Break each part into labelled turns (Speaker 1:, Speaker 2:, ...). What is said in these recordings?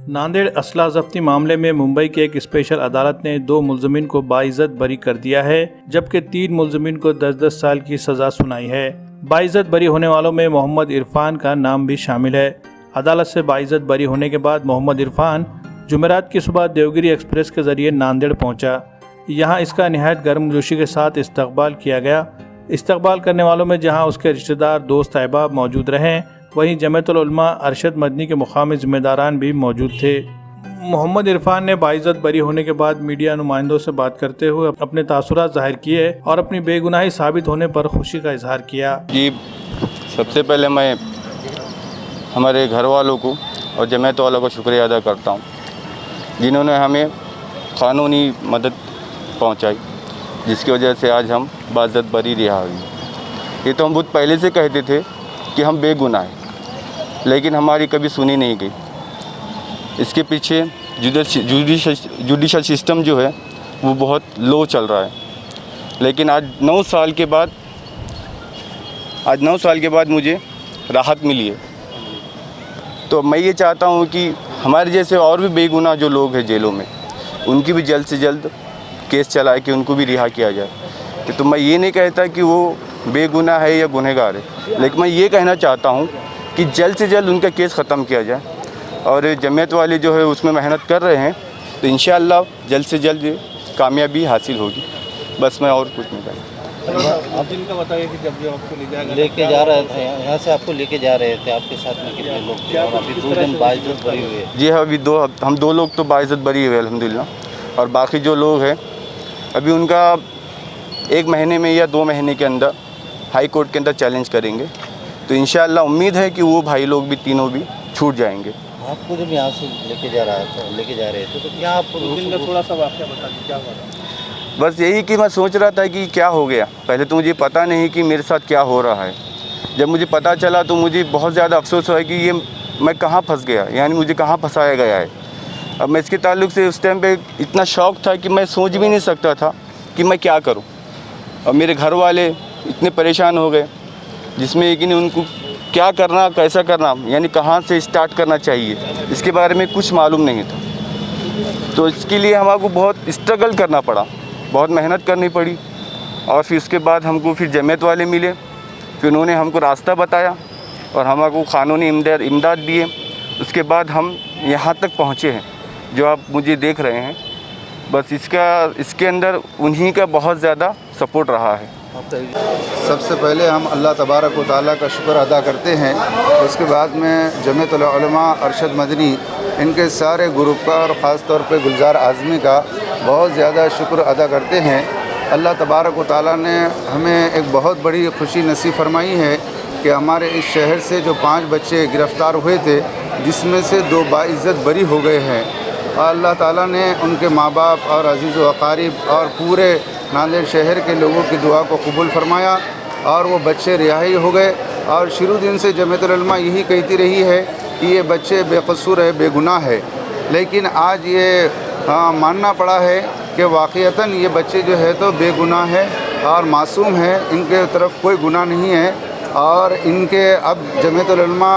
Speaker 1: नांदेड़ असला जब्ती मामले में मुंबई की एक स्पेशल अदालत ने 2 मुलजमीन को बाइज्जत बरी कर दिया है, जबकि 3 मुलजमीन को 10-10 साल की सजा सुनाई है। बाइज्जत बरी होने वालों में मोहम्मद इरफान का नाम भी शामिल है। अदालत से बाइज्जत बरी होने के बाद मोहम्मद इरफान जुमेरात की सुबह देवगिरी एक्सप्रेस के जरिए नांदेड़ पहुंचा। यहाँ इसका निहायत गर्मजोशी के साथ इस्तकबाल किया गया। इस्तकबाल करने वालों में जहाँ उसके रिश्तेदार, दोस्त, अहबाब मौजूद रहे, वहीं जमीयतुल उलमा अरशद मदनी के मुकामी जिम्मेदारान भी मौजूद थे। मोहम्मद इरफान ने बाइज्जत बरी होने के बाद मीडिया नुमाइंदों से बात करते हुए अपने तासुरात जाहिर किए और अपनी बेगुनाही साबित होने पर खुशी का इजहार किया।
Speaker 2: जी, सबसे पहले मैं हमारे घर वालों को और जमीयत वालों को शुक्रिया अदा करता हूँ, जिन्होंने हमें क़ानूनी मदद पहुँचाई, जिसकी वजह से आज हम बाइज्जत बरी रिहा हुई। ये तो हम बहुत पहले से कहते थे कि हम बेगुनाह हैं, लेकिन हमारी कभी सुनी नहीं गई। इसके पीछे जुडिशल सिस्टम जो है वो बहुत लो चल रहा है। लेकिन आज 9 साल के बाद मुझे राहत मिली है। तो मैं ये चाहता हूँ कि हमारे जैसे और भी बेगुनाह जो लोग हैं जेलों में, उनकी भी जल्द से जल्द केस चलाए कि उनको भी रिहा किया जाए। तो मैं ये नहीं कहता कि वो बेगुनाह है या गुनहगार है, लेकिन मैं ये कहना चाहता हूँ कि जल्द से जल्द उनका केस ख़त्म किया जाए। और जमीयत वाले जो है उसमें मेहनत कर रहे हैं, तो इंशाअल्लाह जल्द से जल्द कामयाबी हासिल होगी। बस मैं और कुछ नहीं कहता।
Speaker 1: आप जिनका बताइए कि जब आपको
Speaker 3: लेके जा रहे थे, यहाँ से आपको लेके जा रहे थे, आपके साथ में कितने लोग थे? और अभी 2 दिन बाइज्जत बरी हुए?
Speaker 2: जी हाँ, अभी हम दो लोग तो बाइज्जत बरी हुए अल्हम्दुलिल्लाह, और बाकी जो लोग हैं अभी उनका 1 महीने में या 2 महीने के अंदर हाई कोर्ट के अंदर चैलेंज करेंगे। तो इंशाअल्लाह उम्मीद है कि वो भाई लोग भी तीनों भी छूट जाएंगे।
Speaker 3: आपको जब यहाँ से लेके जा रहे थे तो क्या आप
Speaker 1: थोड़ा सा वाक़या बता दीजिए, क्या हुआ?
Speaker 2: बस यही कि मैं सोच रहा था कि क्या हो गया। पहले तो मुझे पता नहीं कि मेरे साथ क्या हो रहा है। जब मुझे पता चला तो मुझे बहुत ज़्यादा अफसोस हुआ कि ये मैं कहाँ फंस गया, यानी मुझे कहाँ फंसाया गया है। अब मैं इसके ताल्लुक़ से उस टाइम पे इतना शौक था कि मैं सोच भी नहीं सकता था कि मैं क्या करूँ। और मेरे घर वाले इतने परेशान हो गए, जिसमें कि उनको क्या करना, कैसा करना, यानी कहाँ से स्टार्ट करना चाहिए, इसके बारे में कुछ मालूम नहीं था। तो इसके लिए हमको बहुत स्ट्रगल करना पड़ा, बहुत मेहनत करनी पड़ी। और फिर उसके बाद हमको फिर जमीयत वाले मिले, फिर उन्होंने हमको रास्ता बताया और हमको क़ानूनी इमदाद दिए। उसके बाद हम यहाँ तक पहुँचे हैं जो आप मुझे देख रहे हैं। बस इसके अंदर उन्हीं का बहुत ज़्यादा सपोर्ट रहा है।
Speaker 4: सबसे पहले हम अल्लाह तबारक व तआला का शुक्र अदा करते हैं। उसके बाद में जमीयतुल उलमा अरशद मदनी, इनके सारे ग्रुप का और ख़ास तौर पे गुलजार आज़मी का बहुत ज़्यादा शुक्र अदा करते हैं। अल्लाह तबारक व तआला ने हमें एक बहुत बड़ी खुशी नसीब फरमाई है कि हमारे इस शहर से जो 5 बच्चे गिरफ़्तार हुए थे, जिसमें से 2 बाइज्जत बरी हो गए हैं। अल्लाह ताला ने उनके माँ बाप और अज़ीज़ व अक़ारिब और पूरे नांदेड़ शहर के लोगों की दुआ को कबूल फरमाया और वो बच्चे रिहाई हो गए। और शुरू दिन से जमीयतुल उलमा यही कहती रही है कि ये बच्चे बेकसूर है, बेगुनाह है। लेकिन आज ये मानना पड़ा है कि वाक़ईतन ये बच्चे जो है तो बेगुनाह है और मासूम है, इनके तरफ कोई गुनाह नहीं है। और इनके अब जमीयतुल उलमा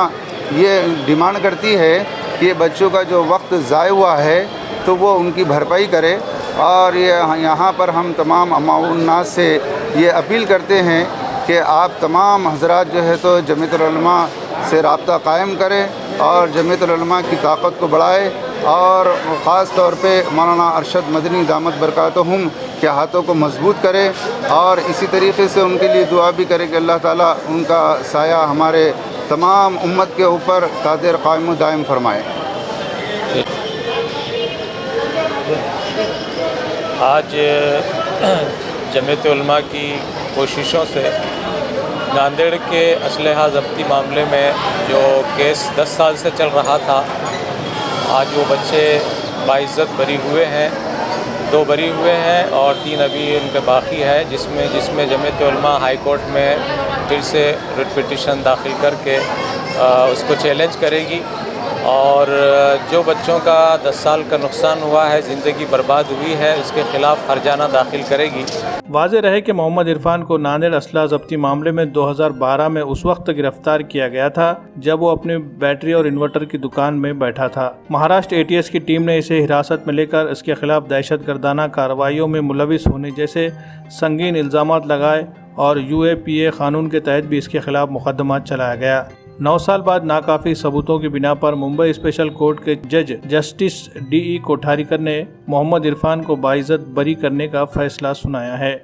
Speaker 4: ये डिमांड करती है कि ये बच्चों का जो वक्त ज़ाय हुआ है तो वो उनकी भरपाई करे। और ये यहाँ पर हम तमाम अम्माउन्नास से ये अपील करते हैं कि आप तमाम हज़रात जो है तो जमीयतुल उलमा से रब्ता कायम करें और जमीयतुल उलमा की ताकत को बढ़ाए और ख़ास तौर पे मौलाना अरशद मदनी दामत बरकातहुम के हाथों को मजबूत करें। और इसी तरीके से उनके लिए दुआ भी करें कि अल्लाह ताला उनका साया हमारे तमाम उम्मत के ऊपर कादिर कायम दायम फरमाए।
Speaker 5: आज जमीयत उलमा की कोशिशों से नांदेड़ के असलहा ज़ब्ती मामले में जो केस 10 साल से चल रहा था, आज वो बच्चे बाइज्जत बरी हुए हैं। 2 बरी हुए हैं और 3 अभी उनके बाकी है, जिसमें जमीयत उलमा हाई कोर्ट में फिर से रिट पिटिशन दाखिल करके उसको चैलेंज करेगी اور جو بچوں کا 10 سال کا نقصان ہوا ہے، زندگی برباد ہوئی ہے، اس کے خلاف ہرجانہ داخل کرے گی۔
Speaker 1: واضح رہے کہ محمد عرفان کو ناندیڑ اسلحہ ضبطی معاملے میں 2012 میں اس وقت گرفتار کیا گیا تھا جب وہ اپنی بیٹری اور انورٹر کی دکان میں بیٹھا تھا۔ مہاراشٹر ATS کی ٹیم نے اسے حراست میں لے کر اس کے خلاف دہشت گردانہ کارروائیوں میں ملوث ہونے جیسے سنگین الزامات لگائے اور UAPA قانون کے تحت بھی اس کے خلاف مقدمہ چلایا گیا۔ 9 سال بعد ناکافی ثبوتوں کی بنا پر ممبئی اسپیشل کورٹ کے جج جسٹس DE کوٹھاریکر نے محمد عرفان کو باعزت بری کرنے کا فیصلہ سنایا ہے۔